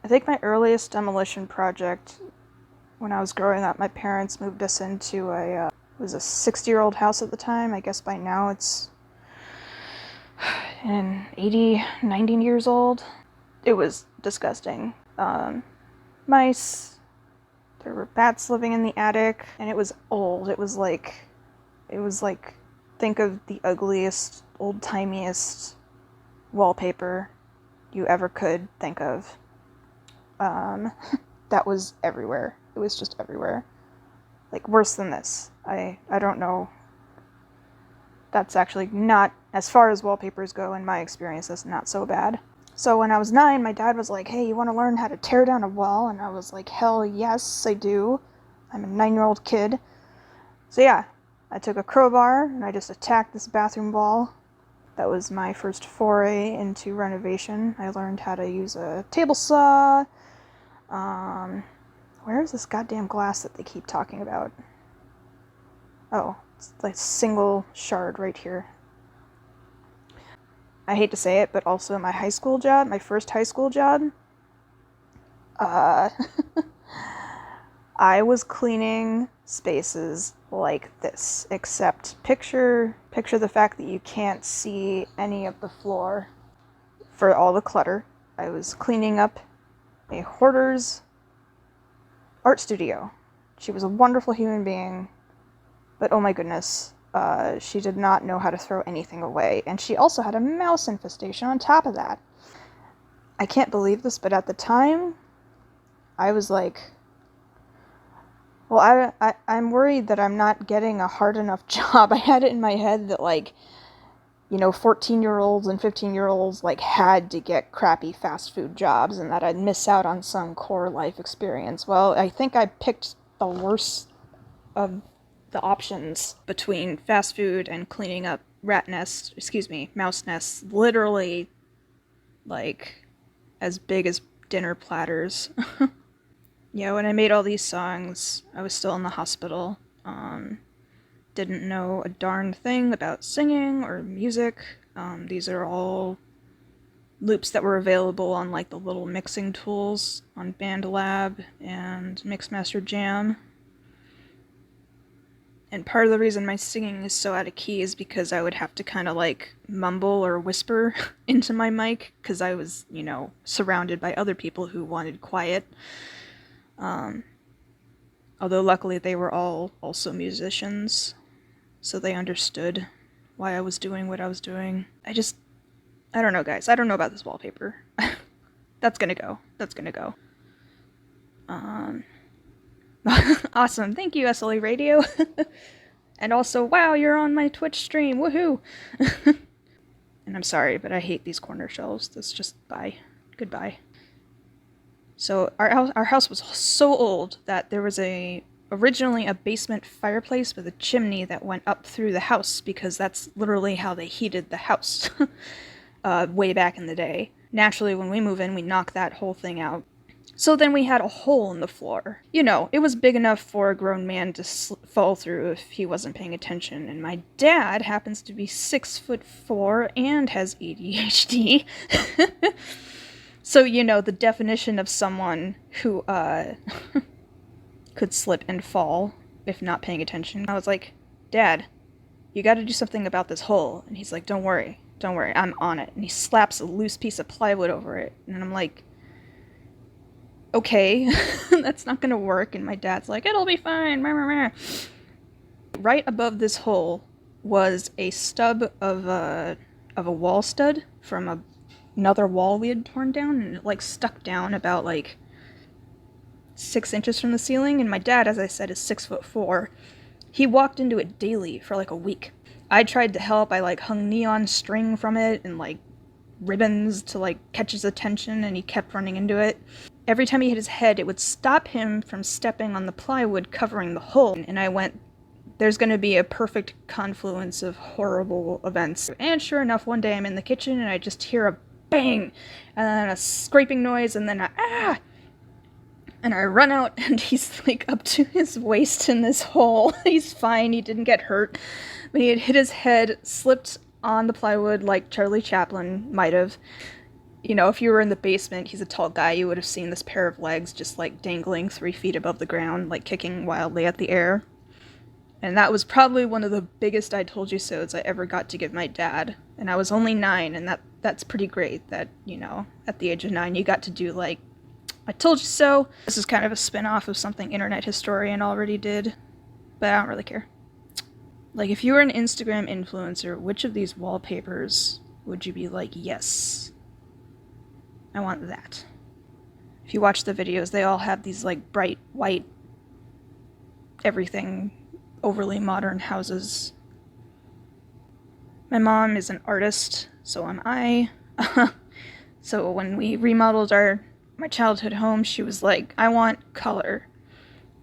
I think my earliest demolition project, when I was growing up, my parents moved us into it was a 60-year-old house at the time. I guess by now it's 80, 90 years old. It was disgusting. Mice, there were bats living in the attic, and it was old. It was like, think of the ugliest, old-timiest wallpaper you ever could think of. That was everywhere. It was just everywhere. Like, worse than this. I don't know. That's actually not, as far as wallpapers go, in my experience, that's not so bad. So when I was 9, my dad was like, hey, you want to learn how to tear down a wall? And I was like, hell yes, I do. I'm a 9-year-old kid. So yeah, I took a crowbar and I just attacked this bathroom wall. That was my first foray into renovation. I learned how to use a table saw. Where is this goddamn glass that they keep talking about? Oh, it's like a single shard right here. I hate to say it, but also my high school job, my first high school job, I was cleaning spaces like this, except picture the fact that you can't see any of the floor for all the clutter. I was cleaning up a hoarder's art studio. She was a wonderful human being, but oh my goodness, she did not know how to throw anything away, and she also had a mouse infestation on top of that. I can't believe this, but at the time, I was like, well, I'm worried that I'm not getting a hard enough job. I had it in my head that, like, 14-year-olds and 15-year-olds, like, had to get crappy fast food jobs and that I'd miss out on some core life experience. Well, I think I picked the worst of the options between fast food and cleaning up mouse nests, literally, like, as big as dinner platters. Yeah, when I made all these songs, I was still in the hospital. Didn't know a darn thing about singing or music. These are all loops that were available on, like, the little mixing tools on BandLab and Mixmaster Jam. And part of the reason my singing is so out of key is because I would have to kind of, like, mumble or whisper into my mic, because I was, surrounded by other people who wanted quiet. Although luckily they were all also musicians, so they understood why I was doing what I was doing. I don't know, guys. I don't know about this wallpaper. That's gonna go. Awesome. Thank you, SLA Radio. And also, wow, you're on my Twitch stream. Woohoo! And I'm sorry, but I hate these corner shelves. That's just bye. Goodbye. So our house was so old that there was originally a basement fireplace with a chimney that went up through the house, because that's literally how they heated the house way back in the day. Naturally, when we move in, we knock that whole thing out. So then we had a hole in the floor. It was big enough for a grown man to fall through if he wasn't paying attention. And my dad happens to be 6'4" and has ADHD. So, the definition of someone who could slip and fall if not paying attention. I was like, Dad, you gotta do something about this hole. And he's like, don't worry, I'm on it. And he slaps a loose piece of plywood over it. And I'm like, okay, that's not gonna work. And my dad's like, it'll be fine. Right above this hole was a stub of a wall stud from another wall we had torn down, and it, like, stuck down about, like, 6 inches from the ceiling. And my dad, as I said, is 6'4". He walked into it daily for, like, a week. I tried to help. I, like, hung neon string from it and, like, ribbons to, like, catch his attention, and he kept running into it. Every time he hit his head, it would stop him from stepping on the plywood covering the hole. And I went, there's going to be a perfect confluence of horrible events. And sure enough, one day I'm in the kitchen and I just hear a bang, and then a scraping noise, and then and I run out, and he's, like, up to his waist in this hole. He's fine, he didn't get hurt, but he had hit his head, slipped on the plywood like Charlie Chaplin might have, You know, if you were in the basement, he's a tall guy, you would have seen this pair of legs just like dangling 3 feet above the ground, like kicking wildly at the air. And that was probably one of the biggest I told you so's I ever got to give my dad. And I was only 9, and that's pretty great that, you know, at the age of 9 you got to do like I told you so. This is kind of a spin-off of something Internet Historian already did, but I don't really care. Like, if you were an Instagram influencer, which of these wallpapers would you be like, yes, I want that? If you watch the videos, they all have these like bright white everything, overly modern houses. My mom is an artist, so am I. So when we remodeled my childhood home, she was like, I want color.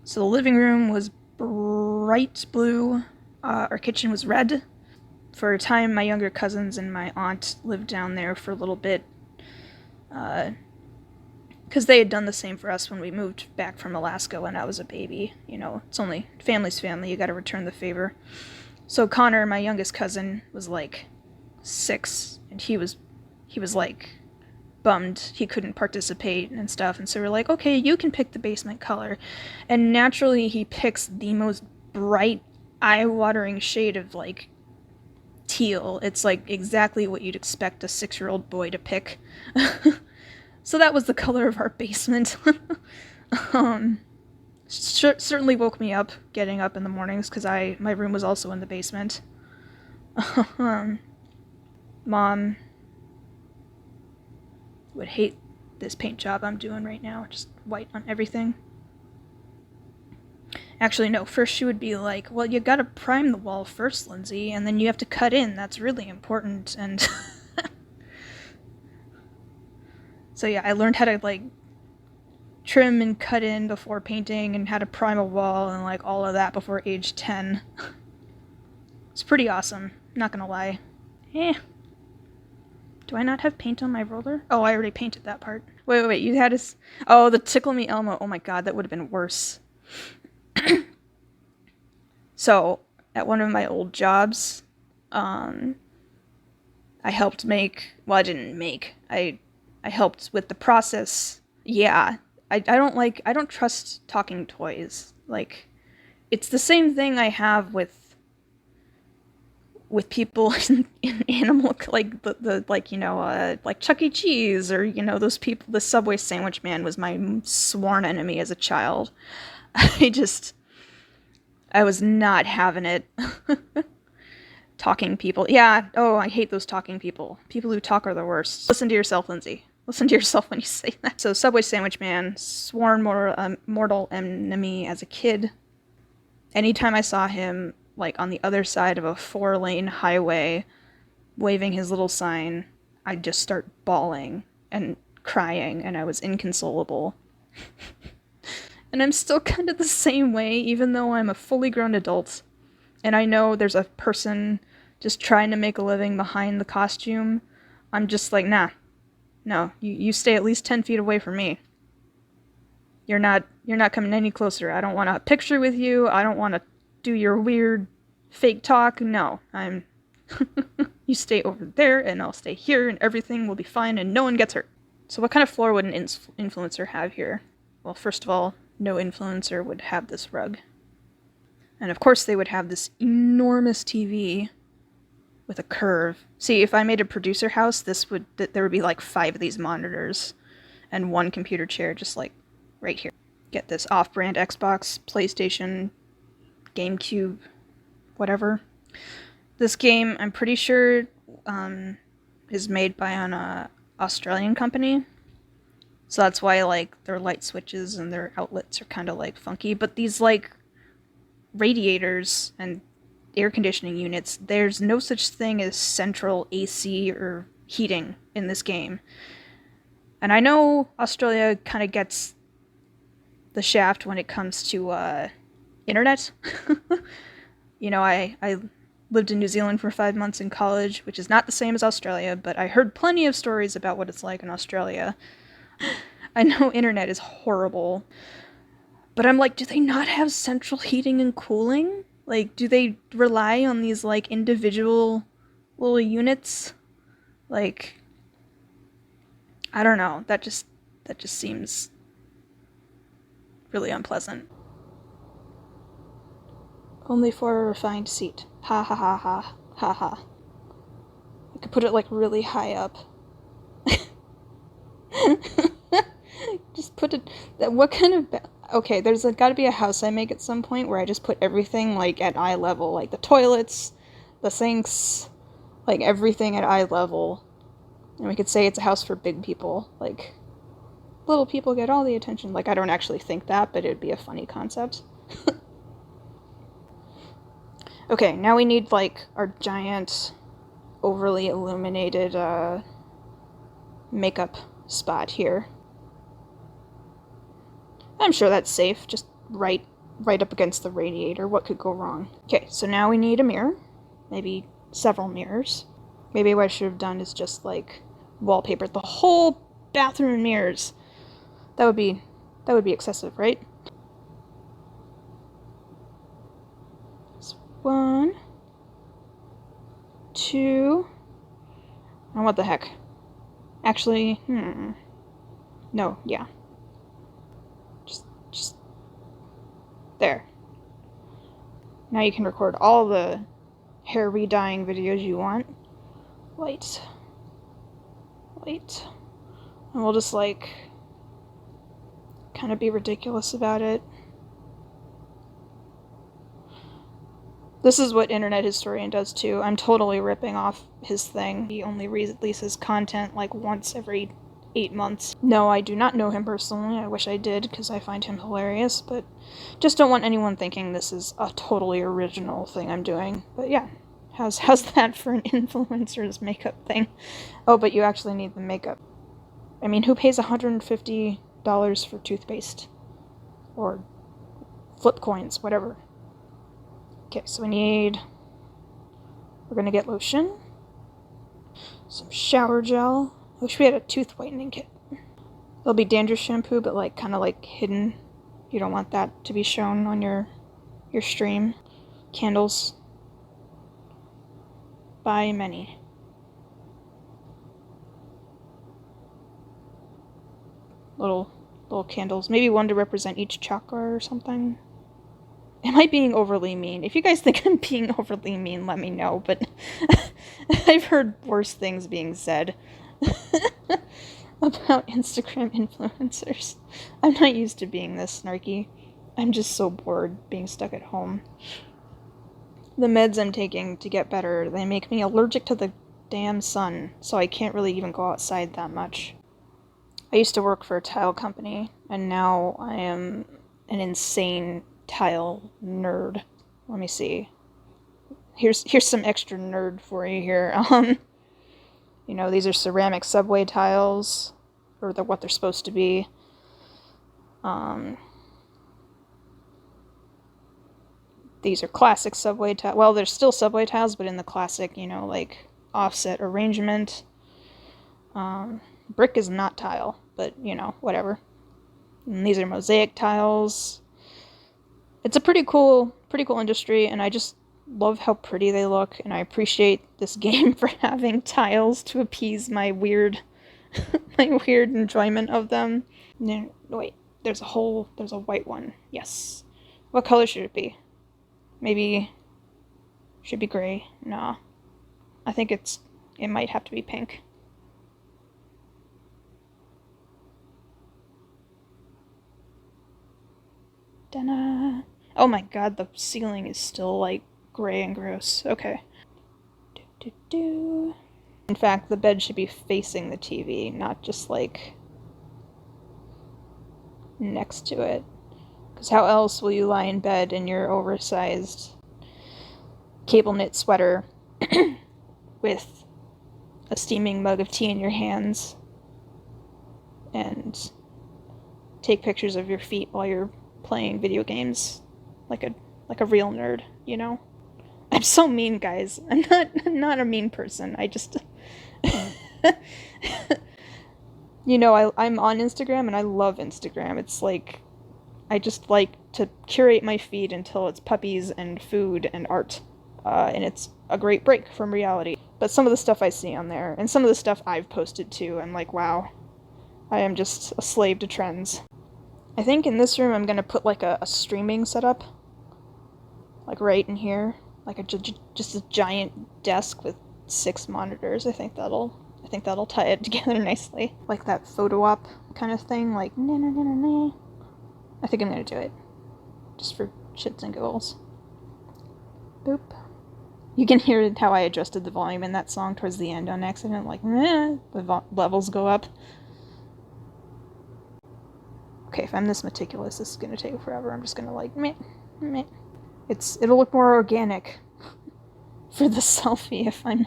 So the living room was bright blue. Our kitchen was red. For a time, my younger cousins and my aunt lived down there for a little bit. Because they had done the same for us when we moved back from Alaska when I was a baby. You know, it's only family's family, you gotta return the favor. So Connor, my youngest cousin, was like 6, and he was like bummed he couldn't participate and stuff, and so we're like, okay, you can pick the basement color. And naturally he picks the most bright, eye-watering shade of like teal. It's like exactly what you'd expect a 6-year-old boy to pick. So that was the color of our basement. Certainly woke me up getting up in the mornings because my room was also in the basement. Mom would hate this paint job I'm doing right now, just white on everything. Actually, no, first she would be like, well, you gotta prime the wall first, Lindsay, and then you have to cut in, that's really important, and so yeah, I learned how to like trim and cut in before painting, and how to prime a wall and like all of that before age 10. It's pretty awesome, not gonna lie. Do I not have paint on my roller? Oh, I already painted that part. Wait, you had us. Oh, the Tickle Me Elmo. Oh my god, that would have been worse. So, at one of my old jobs, I helped make, well, I didn't make, I helped with the process. Yeah, I don't trust talking toys. Like, it's the same thing I have with people in animal, like the like, you know, like Chuck E. Cheese, or, you know, those people. The Subway sandwich man was my sworn enemy as a child. I was not having it. Talking people. Yeah, oh, I hate those talking people. People who talk are the worst. Listen to yourself, Lindsay. Listen to yourself when you say that. So, Subway sandwich man, sworn mortal enemy as a kid. Anytime I saw him, like, on the other side of a 4-lane highway, waving his little sign, I'd just start bawling and crying, and I was inconsolable. And I'm still kind of the same way, even though I'm a fully grown adult. And I know there's a person just trying to make a living behind the costume. I'm just like, nah. No, you stay at least 10 feet away from me. You're not coming any closer. I don't want a picture with you. I don't want to do your weird fake talk. No, you stay over there and I'll stay here and everything will be fine and no one gets hurt. So what kind of floor would an influencer have here? Well, first of all, no influencer would have this rug. And of course they would have this enormous TV with a curve. See, if I made a producer house, there would be like 5 of these monitors and 1 computer chair just like right here. Get this off-brand Xbox, PlayStation, GameCube, whatever. This game, I'm pretty sure, is made by an Australian company. So that's why, like, their light switches and their outlets are kind of, like, funky. But these, like, radiators and air conditioning units, there's no such thing as central AC or heating in this game. And I know Australia kind of gets the shaft when it comes to internet. You know, I lived in New Zealand for 5 months in college, which is not the same as Australia, but I heard plenty of stories about what it's like in Australia. I know internet is horrible, but I'm like, do they not have central heating and cooling? Like, do they rely on these, like, individual little units? Like, I don't know. That just seems really unpleasant. Only for a refined seat. Ha ha ha ha ha ha. I could put it like really high up. Just put it. What kind of? Okay, there's got to be a house I make at some point where I just put everything like at eye level, like the toilets, the sinks, like everything at eye level, and we could say it's a house for big people. Like little people get all the attention. Like I don't actually think that, but it'd be a funny concept. Okay, now we need like our giant, overly illuminated makeup spot here. I'm sure that's safe, just right up against the radiator. What could go wrong? Okay, so now we need a mirror. Maybe several mirrors. Maybe what I should have done is just like wallpapered the whole bathroom in mirrors. That would be excessive, right? So 1, 2, and what the heck? Actually, no, yeah. Just there. Now you can record all the hair re-dyeing videos you want. Light. And we'll just like kind of be ridiculous about it. This is what Internet Historian does too. I'm totally ripping off his thing. He only releases content like once every 8 months. No, I do not know him personally. I wish I did, because I find him hilarious, but just don't want anyone thinking this is a totally original thing I'm doing. But yeah, how's that for an influencer's makeup thing? Oh, but you actually need the makeup. I mean, who pays $150 for toothpaste? Or flip coins, whatever. Okay, so we're gonna get lotion, some shower gel. I wish we had a tooth whitening kit. There'll be dandruff shampoo, but like kind of like hidden. You don't want that to be shown on your stream. Candles. Buy many. Little candles. Maybe one to represent each chakra or something. Am I being overly mean? If you guys think I'm being overly mean, let me know, but I've heard worse things being said about Instagram influencers. I'm not used to being this snarky. I'm just so bored being stuck at home. The meds I'm taking to get better, they make me allergic to the damn sun, so I can't really even go outside that much. I used to work for a tile company, and now I am an insane tile nerd. Let me see. Here's some extra nerd for you here. You know, these are ceramic subway tiles, or what they're supposed to be. These are classic subway tiles. Well, they're still subway tiles, but in the classic, you know, like offset arrangement. Brick is not tile, but you know, whatever. And these are mosaic tiles. It's a pretty cool industry, and I just love how pretty they look, and I appreciate this game for having tiles to appease my weird enjoyment of them. No, wait, there's a white one. Yes. What color should it be? Maybe should be gray. Nah. I think it might have to be pink. Da-na. Oh my god, the ceiling is still like gray and gross. Okay. In fact, the bed should be facing the TV, not just like next to it. Because how else will you lie in bed in your oversized cable knit sweater with a steaming mug of tea in your hands and take pictures of your feet while you're playing video games like a real nerd, you know? I'm so mean, guys. I'm not a mean person. I just you know, I'm on Instagram and I love Instagram. It's like I just like to curate my feed until it's puppies and food and art. And it's a great break from reality. But some of the stuff I see on there, and some of the stuff I've posted too, I'm like, wow, I am just a slave to trends. I think in this room I'm gonna put like a streaming setup. Like right in here. Like just a giant desk with 6 monitors. I think that'll tie it together nicely. Like that photo op kind of thing. Like, nah, nah, nah, nah, nah. I think I'm gonna do it. Just for shits and giggles. Boop. You can hear how I adjusted the volume in that song towards the end on accident. Like, the levels go up. Okay, if I'm this meticulous, this is gonna take forever. I'm just gonna like, meh, meh. It'll look more organic for the selfie if I'm...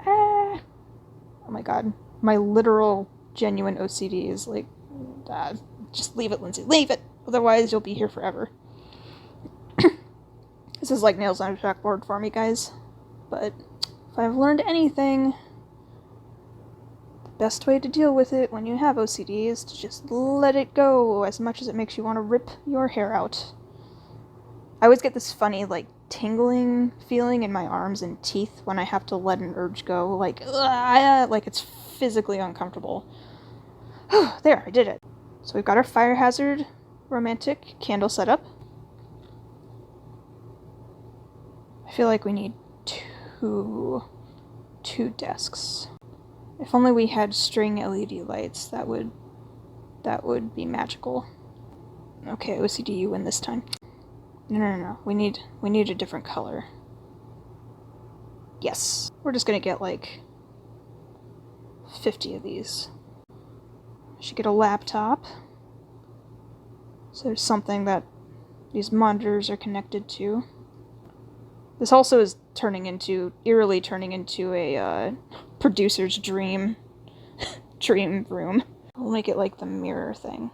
Oh my god. My literal, genuine OCD is like, just leave it, Lindsay. Leave it! Otherwise, you'll be here forever. This is like nails on a chalkboard for me, guys. But if I've learned anything, the best way to deal with it when you have OCD is to just let it go as much as it makes you want to rip your hair out. I always get this funny, like, tingling feeling in my arms and teeth when I have to let an urge go. Like it's physically uncomfortable. There, I did it. So we've got our fire hazard romantic candle setup. I feel like we need two desks. If only we had string LED lights, that would be magical. Okay, OCD, you win this time. No. We need a different color. Yes. We're just gonna get like 50 of these. I should get a laptop. So there's something that these monitors are connected to. This also is eerily turning into a producer's dream room. We'll make it like the mirror thing.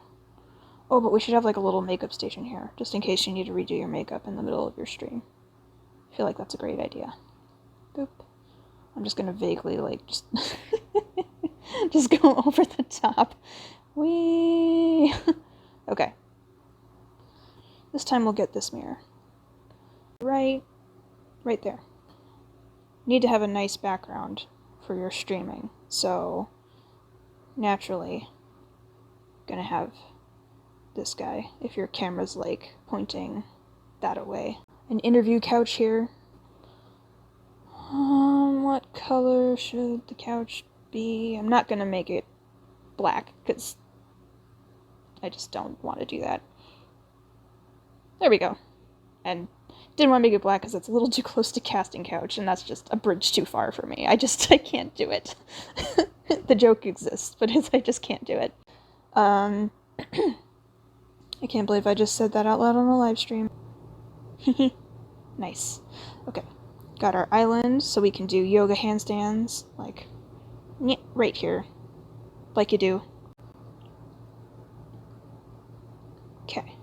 Oh, but we should have like a little makeup station here, just in case you need to redo your makeup in the middle of your stream. I feel like that's a great idea. Boop. I'm just gonna vaguely like just go over the top. Whee! Okay. This time we'll get this mirror. Right there. You need to have a nice background for your streaming, so naturally gonna have this guy if your camera's like pointing that away. An interview couch here. What color should the couch be? I'm not gonna make it black because I just don't want to do that. There we go. And didn't want to make it black because it's a little too close to casting couch, and that's just a bridge too far for me. I can't do it. The joke exists, but I just can't do it. I can't believe I just said that out loud on a live stream. Nice. Okay. Got our island, so we can do yoga handstands, like, right here. Like you do. Okay.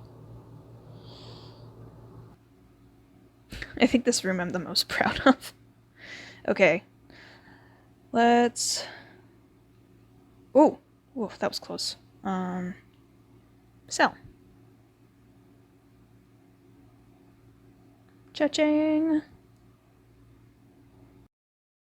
I think this room I'm the most proud of. Okay. Let's... Oh! Whoa, that was close. Sell. Cha-ching!